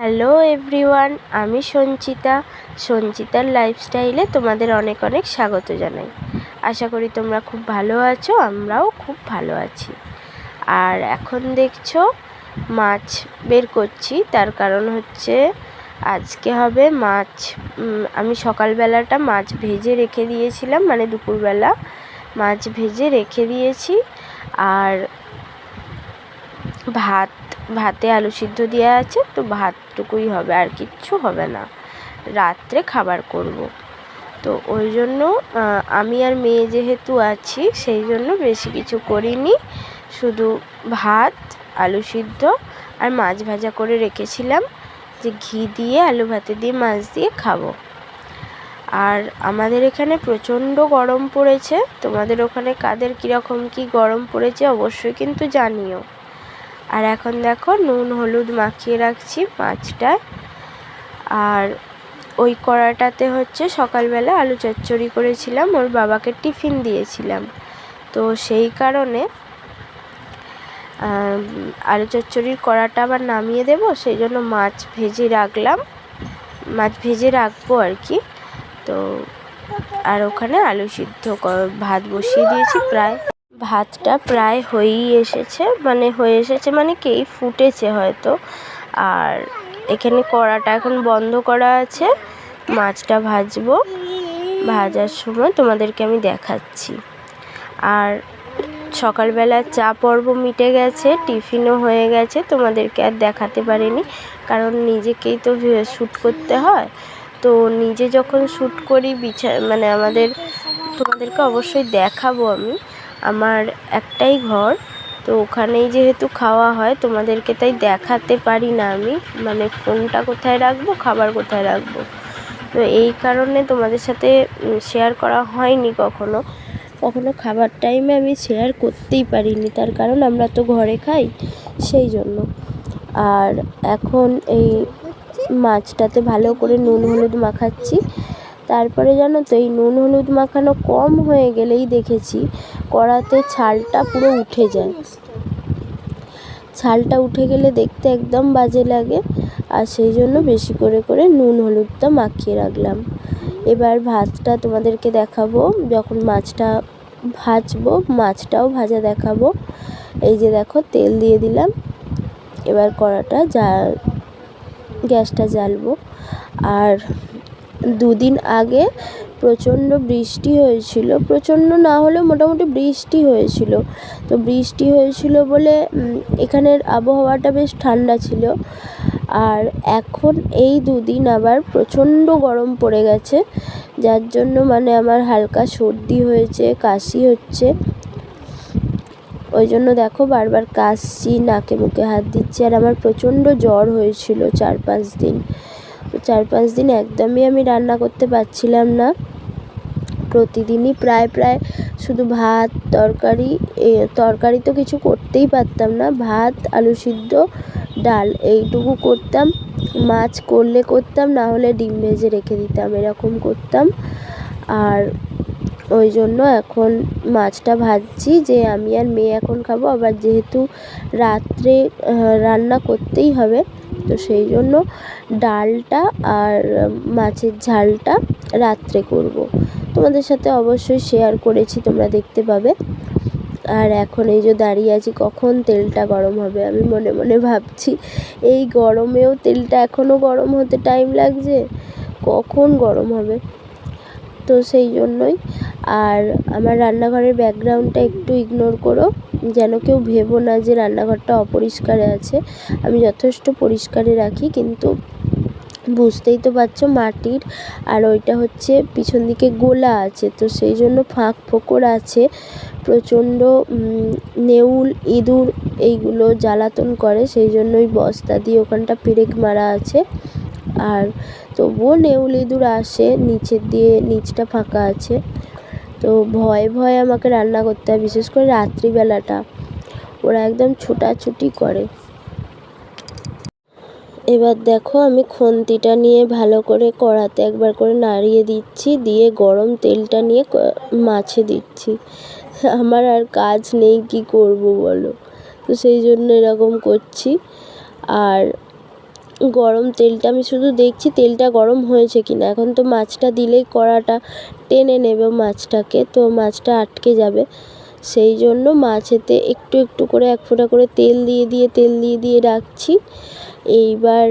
Hello everyone, আমি সঞ্চিতার লাইফস্টাইলে তোমাদের অনেক অনেক স্বাগত জানাই। আশা করি তোমরা খুব ভালো আছো, আমরাও খুব ভালো আছি। আর এখন দেখছো মাছ বের করছি, তার কারণ হচ্ছে আজকে হবে মাছ। আমি সকালবেলাটা মাছ ভেজে রেখে দিয়েছিলাম, মানে দুপুরবেলা মাছ ভেজে রেখে দিয়েছি। আর ভাতে আলু সিদ্ধ দেওয়া আছে, তো ভাতটুকুই হবে, আর কিচ্ছু হবে না। রাত্রে খাবার করব, তো ওই জন্য আমি আর মেয়ে যেহেতু আছি, সেই জন্য বেশি কিছু করিনি। শুধু ভাত, আলু সিদ্ধ আর মাছ ভাজা করে রেখেছিলাম, যে ঘি দিয়ে আলু ভাতে দিয়ে মাছ দিয়ে খাবো। আর আমাদের এখানে প্রচণ্ড গরম পড়েছে। তোমাদের ওখানে কাদের কীরকম কী গরম পড়েছে অবশ্যই কিন্তু জানিও। আর এখন দেখো নুন হলুদ মাখিয়ে রাখছি মাছটায়। আর ওই কড়াটাতে হচ্ছে সকালবেলা আলু চচ্চড়ি করেছিলাম, ওর বাবাকে টিফিন দিয়েছিলাম, তো সেই কারণে আলু চচ্চড়ির কড়াটা আবার নামিয়ে দেবো, সেই জন্য মাছ ভেজে রাখবো আর কি। তো আর ওখানে আলু সিদ্ধ ভাত বসিয়ে দিয়েছি, ভাতটা প্রায় হয়ে এসেছে মানে কি ফুটেছে হয়তো। আর এখানে কড়াটা এখন বন্ধ করা আছে, মাছটা ভাজবো, ভাজার সময় তোমাদেরকে আমি দেখাচ্ছি। আর সকালবেলা চা পর্ব মিটে গেছে, টিফিনও হয়ে গেছে, তোমাদেরকে আর দেখাতে পারিনি, কারণ নিজেকেই তো শ্যুট করতে হয়। তো নিজে যখন শ্যুট করি তোমাদেরকে অবশ্যই দেখাবো। আমার একটাই ঘর, তো ওখানেই যেহেতু খাওয়া হয়, তোমাদেরকে তাই দেখাতে পারি না আমি, মানে ফোনটা কোথায় রাখবো, খাবার কোথায় রাখবো, তো এই কারণে তোমাদের সাথে শেয়ার করা হয়নি কখনো। খাবার টাইমে আমি শেয়ার করতেই পারিনি, তার কারণ আমরা তো ঘরে খাই, সেই জন্য। আর এখন এই মাছটাতে ভালো করে নুন হলুদ মাখাচ্ছি। তারপরে জানো তো, এই নুন হলুদ মাখানো কম হয়ে গেলেই দেখেছি কড়াতে ছালটা পুরো উঠে যায়। ছালটা উঠে গেলে দেখতে একদম বাজে লাগে, আর সেই জন্য বেশি করে করে নুন হলুদটা মাখিয়ে রাখলাম। এবার ভাতটা তোমাদেরকে দেখাবো, যখন মাছটা ভাজবো, মাছটাও ভাজা দেখাবো। এই যে দেখো, তেল দিয়ে দিলাম, এবার গ্যাসটা জ্বালবো। আর দুদিন আগে প্রচণ্ড বৃষ্টি হয়েছিল, প্রচণ্ড না হলেও মোটামুটি বৃষ্টি হয়েছিল। তো বৃষ্টি হয়েছিল বলে এখানের আবহাওয়াটা বেশ ঠান্ডা ছিল। আর এখন এই দুদিন আবার প্রচণ্ড গরম পড়ে গেছে, যার জন্য আমার হালকা সর্দি হয়েছে, কাশি হচ্ছে। ওই জন্য দেখো বারবার কাশছি, নাকে মুখে হাত দিচ্ছি। আর আমার প্রচণ্ড জ্বর হয়েছিল 4-5 দিন। তো 4-5 দিন একদমই আমি রান্না করতে পারছিলাম না। প্রতিদিনই প্রায় শুধু ভাত, তরকারি তো কিছু করতেই পারতাম না, ভাত, আলু সিদ্ধ, ডাল এইটুকু করতাম। মাছ করলে করতাম, না হলে ডিম ভেজে রেখে দিতাম, এরকম করতাম। আর ওই জন্য এখন মাছটা ভাজছি, যে আমি আর মেয়ে এখন খাবো। আবার যেহেতু রাত্রে রান্না করতেই হবে, তো সেই জন্য ডালটা আর মাছের ঝালটা রাত্রে করব। তোমাদের সাথে অবশ্যই শেয়ার করেছি, তোমরা দেখতে পাবে। আর এখন এই যে দাঁড়িয়ে আছি, কখন তেলটা গরম হবে। আমি মনে মনে ভাবছি, এই গরমেও তেলটা এখনও গরম হতে টাইম লাগছে, কখন গরম হবে। তো সেই জন্যই। আর আমার রান্নাঘরের ব্যাকগ্রাউন্ডটা একটু ইগনোর করো, যেন কেউ ভেবো না যে রান্নাঘরটা অপরিষ্কারে আছে। আমি যথেষ্ট পরিষ্কারে রাখি, কিন্তু বুঝতেই তো পারছো মাটির, আর ওইটা হচ্ছে পিছন দিকে গোলা আছে, তো সেই জন্য ফাঁক ফোকর আছে। প্রচণ্ড নেউল, ইঁদুর এইগুলো জ্বালাতন করে, সেই জন্য ওই বস্তা দিয়ে ওখানটা পেরেক মারা আছে। আর তবুও নেউল ইঁদুর আসে, নিচটা ফাঁকা আছে, তো ভয়ে আমাকে রান্না করতে হয়, বিশেষ করে রাত্রিবেলাটা। ওরা একদম ছুটাছুটি করে। এবার দেখো, আমি খুন্তিটা নিয়ে ভালো করে কড়াতে একবার করে নাড়িয়ে দিচ্ছি, দিয়ে গরম তেলটা নিয়ে মাছে দিচ্ছি। আমার আর কাজ নেই, কি করব বলো, তো সেই জন্য এরকম করছি। আর গরম তেলটা আমি শুধু দেখছি তেলটা গরম হয়েছে কিনা। এখন তো মাছটা দিলেই কড়াটা টেনে নেবে মাছটাকে, তো মাছটা আটকে যাবে। সেই জন্য মাছেতে একটু একটু করে এক ফোঁটা করে তেল দিয়ে রাখছি। এইবার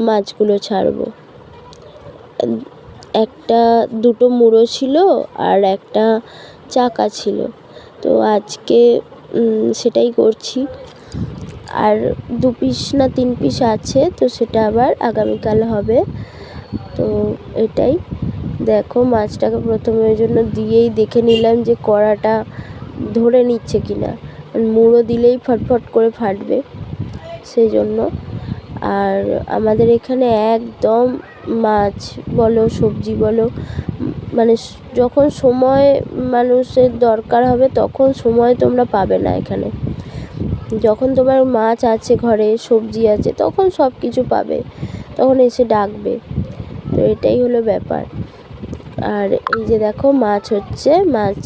মাছগুলো ছাড়বো। দুটো মুড়ো ছিল আর একটা চাকা ছিল, তো আজকে সেটাই করছি। আর 2 পিস না 3 পিস আছে, তো সেটা আবার আগামীকাল হবে। তো এটাই দেখো, মাছটাকে প্রথমে ওই জন্য দিয়েই দেখে নিলাম যে কড়াটা ধরে নিচ্ছে কিনা। মুড়ো দিলেই ফটফট করে ফাটবে, সেই জন্য। আর আমাদের এখানে একদম মাছ বলো সবজি বলো, মানে যখন সময় মানুষের দরকার হবে তখন সময় তোমরা পাবে না এখানে। যখন তোমার মাছ আছে ঘরে, সবজি আছে, তখন সব কিছু পাবে, তখন এসে ডাকবে। তো এটাই হলো ব্যাপার। আর এই যে দেখো মাছ হচ্ছে, মাছ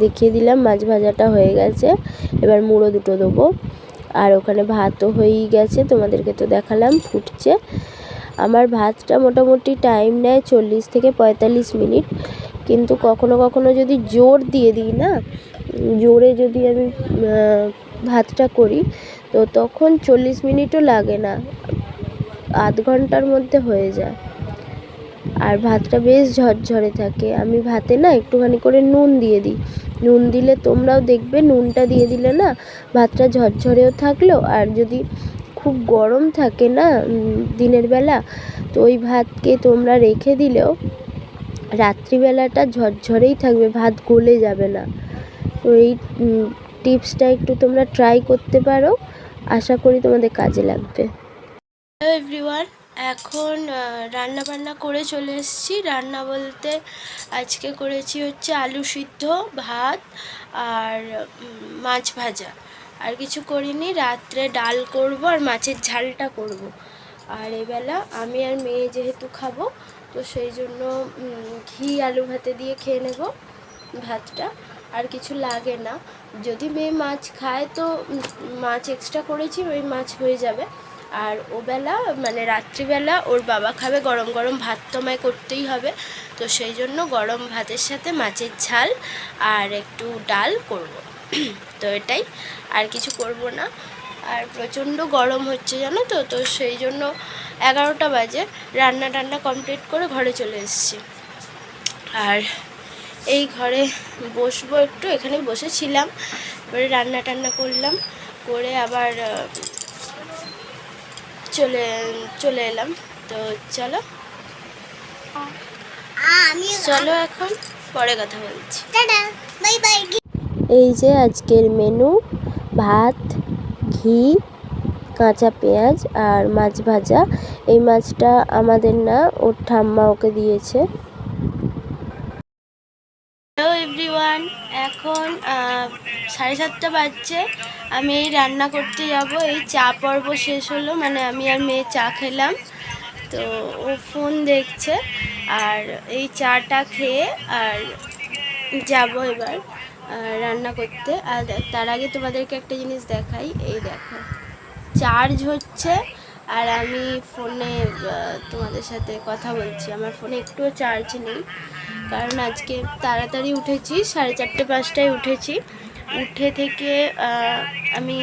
দেখিয়ে দিলাম, মাছ ভাজাটা হয়ে গেছে। এবার মুড়ো দুটো দেবো। আর ওখানে ভাতও হয়েই গেছে, তোমাদেরকে তো দেখালাম ফুটছে। আমার ভাতটা মোটামুটি টাইম নেয় 40 থেকে 45 মিনিট, কিন্তু কখনো কখনো যদি জোর দিয়ে দিই না, জোরে যদি আমি ভাতটা করি, তো তখন 40 মিনিটও লাগে না, আধ ঘন্টার মধ্যে হয়ে যায়। আর ভাতটা বেশ ঝরঝরে থাকে। আমি ভাতে না একটুখানি করে নুন দিয়ে দিই। নুন দিলে তোমরাও দেখবে, নুনটা দিয়ে দিলে না ভাতটা ঝরঝরেও থাকলো। আর যদি খুব গরম থাকে না দিনের বেলা, তো ওই ভাতকে তোমরা রেখে দিলেও রাত্রিবেলাটা ঝরঝরেই থাকবে, ভাত গলে যাবে না। তো এই টিপসটা একটু তোমরা ট্রাই করতে পারো, আশা করি তোমাদের কাজে লাগবে। হ্যালো এভরিওয়ান, এখন রান্না বান্না করে চলে এসেছি। রান্না বলতে আজকে করেছি হচ্ছে আলু সিদ্ধ, ভাত আর মাছ ভাজা। আর কিছু করিনি। রাত্রে ডাল করব আর মাছের ঝালটা করব। আর এবেলা আমি আর মেয়ে যেহেতু খাবো, তো সেই জন্য ঘি আলু ভাতে দিয়ে খেয়ে নেব ভাতটা। আর কিছু লাগে না। যদি মেয়ে মাছ খায় তো মাছ এক্সট্রা করেছি, ওই মাছ হয়ে যাবে। আর ওবেলা মানে রাত্রিবেলা ওর বাবা খাবে গরম গরম ভাত, তো আমায় করতেই হবে। তো সেই জন্য গরম ভাতের সাথে মাছের ঝাল আর একটু ডাল করব। তো এটাই, আর কিছু করব না। আর প্রচণ্ড গরম হচ্ছে জানো তো, তো সেই জন্য 11টা বাজে রান্না টান্না কমপ্লিট করে ঘরে চলে এসেছি। আর এই ঘরে বসবো একটু, এখানে বসেছিলাম, এবারে রান্না টান্না করলাম, করে আবার চলে এলাম। তো চলো এখন পরে কথা বলছি। এই যে আজকের মেনু: ভাত, ঘি, কাঁচা পেঁয়াজ আর মাছ ভাজা। এই মাছটা আমাদের না, ওর ঠাম্মা ওকে দিয়েছে। হ্যালো এভরিওয়ান, এখন 7:30 বাজছে। আমি এই রান্না করতে যাব। এই চা পর্ব শেষ হলো, মানে আমি আর মেয়ে চা খেলাম, তো ও ফোন দেখছে। আর এই চাটা খেয়ে আর যাব এবার রান্না করতে। আর তার আগে তোমাদেরকে একটা জিনিস দেখাই। এই দেখো, চার্জ হচ্ছে আর আমি ফোনে তোমাদের সাথে কথা বলছি। আমার ফোনে একটুও চার্জ নেই, কারণ আজকে তাড়াতাড়ি উঠেছি, 4:30-5টায় উঠেছি। উঠে থেকে আমি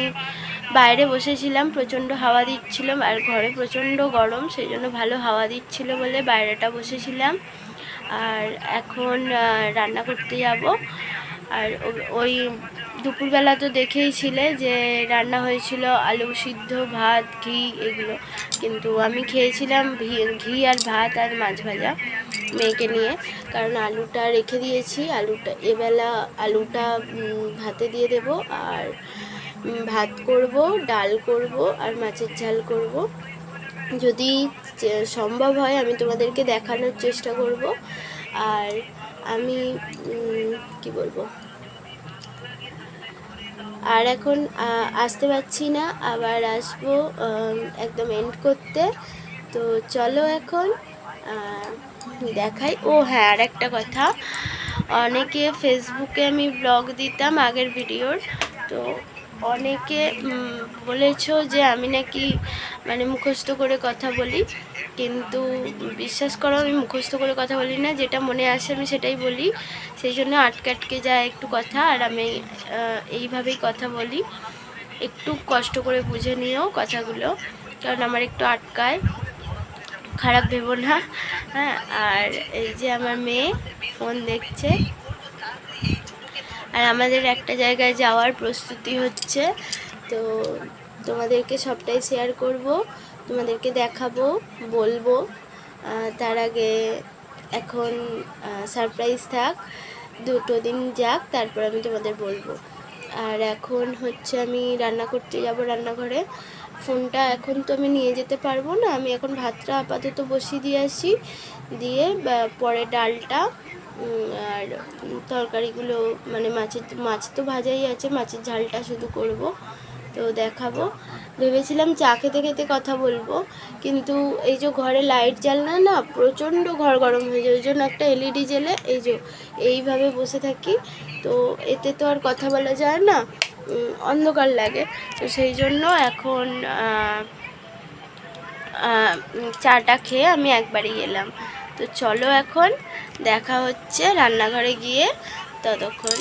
বাইরে বসেছিলাম, প্রচণ্ড হাওয়া দিচ্ছিল, আর ঘরে প্রচণ্ড গরম, সেই জন্য ভালো হাওয়া দিচ্ছিল বলে বাইরেটা বসেছিলাম। আর এখন রান্না করতে যাব। আর ওই দুপুরবেলা তো দেখেইছিলে যে রান্না হয়েছিল আলু সিদ্ধ, ভাত, ঘি, এগুলো। কিন্তু আমি খেয়েছিলাম ঘি আর ভাত আর মাছ ভাজা মেয়েকে নিয়ে, কারণ আলুটা রেখে দিয়েছি। এবেলা আলুটা ভাতে দিয়ে দেব, আর ভাত করব, ডাল করব আর মাছের ঝাল করব। যদি সম্ভব হয় আমি তোমাদেরকে দেখানোর চেষ্টা করব। আর আমি কি বলবো, আর এখন আসতে পারছি না, আবার আসবো একদম এন্ড করতে। তো চলো এখন দেখাই। ও হ্যাঁ, আর একটা কথা, অনেকে ফেসবুকে আমি ব্লগ দিতাম আগের ভিডিওর, তো অনেকে বলেছো যে আমি নাকি মানে মুখস্থ করে কথা বলি, কিন্তু বিশ্বাস করো আমি মুখস্থ করে কথা বলি না, যেটা মনে আসে আমি সেটাই বলি। সেই জন্য আটকে আটকে যায় একটু কথা, আর আমি এইভাবেই কথা বলি। একটু কষ্ট করে বুঝে নিও কথাগুলো, কারণ আমার একটু আটকায়, খারাপ ভেবো না। হ্যাঁ, আর এই যে আমার মেয়ে ফোন দেখছে, আর আমাদের একটা জায়গায় যাওয়ার প্রস্তুতি হচ্ছে। তো তোমাদেরকে সবটাই শেয়ার করব, তোমাদেরকে দেখাবো, বলবো। তার আগে এখন সারপ্রাইজ থাক, 2 দিন যাক, তারপর আমি তোমাদের বলবো। আর এখন হচ্ছে আমি রান্না করতে যাব রান্নাঘরে। ফোনটা এখন তো আমি নিয়ে যেতে পারবো না, আমি এখন ভাতটা আপাতত বসিয়ে দিয়ে আসি, দিয়ে পরে ডালটা আর তরকারিগুলো মানে মাছ তো ভাজাই আছে, মাছের ঝালটা শুধু করব। তো দেখাবো। ভেবেছিলাম চা খেতে খেতে কথা বলবো, কিন্তু এই যে ঘরে লাইট জ্বালনা না, প্রচণ্ড ঘর গরম হয়ে যায়, ওই জন্য একটা এলইডি জ্বেলে এই যে এইভাবে বসে থাকি। তো এতে তো আর কথা বলা যায় না, অন্ধকার লাগে। তো সেই জন্য এখন চাটা খেয়ে আমি একবারই এলাম। তো চলো এখন দেখা হচ্ছে রান্নাঘরে গিয়ে, ততক্ষণ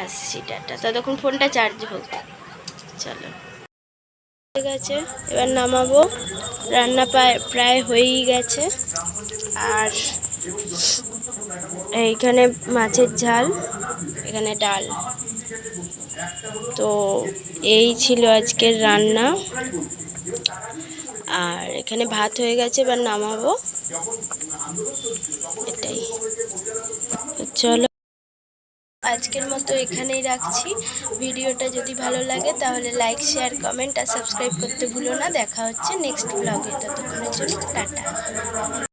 আসছি, টাটা। ততক্ষণ ফোনটা চার্জ হোক। চলো, ঠিক আছে, এবার নামাবো। রান্না প্রায় হয়েই গেছে। আর এইখানে মাছের ঝাল, এখানে ডাল। তো এই ছিল আজকের রান্না। আর এখানে ভাত হয়ে গেছে, এবার নামাবো, এটাই। চলো, আজকের মতো এখানেই রাখছি। ভিডিওটা যদি ভালো লাগে তাহলে লাইক, শেয়ার, কমেন্ট আর সাবস্ক্রাইব করতে ভুলো না। দেখা হচ্ছে নেক্সট ব্লগে, ততক্ষণের জন্য টাটা।